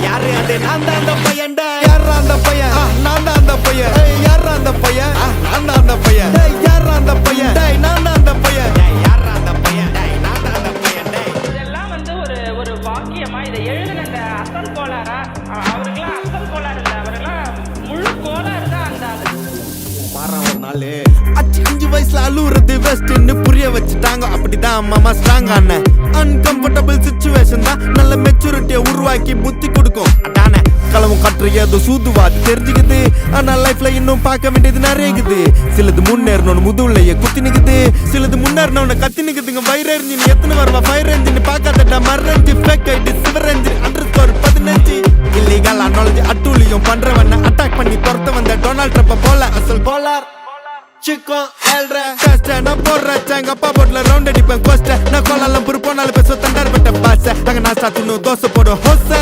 யாரு அது நான் தான் அந்த பையன் யாரா அந்த பையன் நான் தான் அந்த பையன் யாரா அந்த பையன் நான் தான் அந்த பையன் யாரா அந்த பையன் நான் தான் அந்த பையன் யாரா அந்த பையன் நான் தான் அந்த பையன் இதெல்லாம் வந்து ஒரு ஒரு வாக்கியமா இதை எழுதின அந்த அசல் கோளாரா அவருக்கெல்லாம் அசல் கோளாறு இல்லை அவரெல்லாம் முழு கோளாறு தான் அந்த மாறான் ஒரு நாள் 5 வயசுல அழுவுறது வெஸ்ட்னு புரிய வச்சுட்டாங்க அப்படிதான் மாமா ஸ்ட்ராங் ஆன அன்கம்ஃபர்டபிள் சிச்சுவேஷன் தான் நல்ல மெச்சூரிட்டியை உருவாக்கி புத்தி கொடுக்கும் அதானே களவும் கற்று ஏதோ சூதுவாது தெரிஞ்சுக்குது ஆனா லைஃப்ல இன்னும் பார்க்க வேண்டியது நிறைய இருக்குது சிலது முன்னேறணும்னு முதுகுலையே குத்தி நிக்குது சிலது முன்னேறணும்னு கத்தி நிக்குதுங்க ஃபயர் என்ஜின் எத்தனை வருவா ஃபயர் என்ஜின் பார்க்காதடா மர்ரஞ்சி ஃபேக் ஐடி சிவர் என்ஜின் _15 இல்லீகல் நாலேஜ் அட்டூழியம் பண்றவன அட்டாக் பண்ணி துரத்த வந்த டொனால்ட் ட்ரம்ப் போல அசல் கோலார் Chico, elre Teste, நான் போடுறேன் எங்க அப்பா போட்ல ரவுண்ட் அடிப்பேன் கோஸ்ட நான் கோலாலம் புரு போனாலும் பேச தண்டார் பட்ட பாச அங்க நான் சாத்தினும் தோசை போடும் ஹோச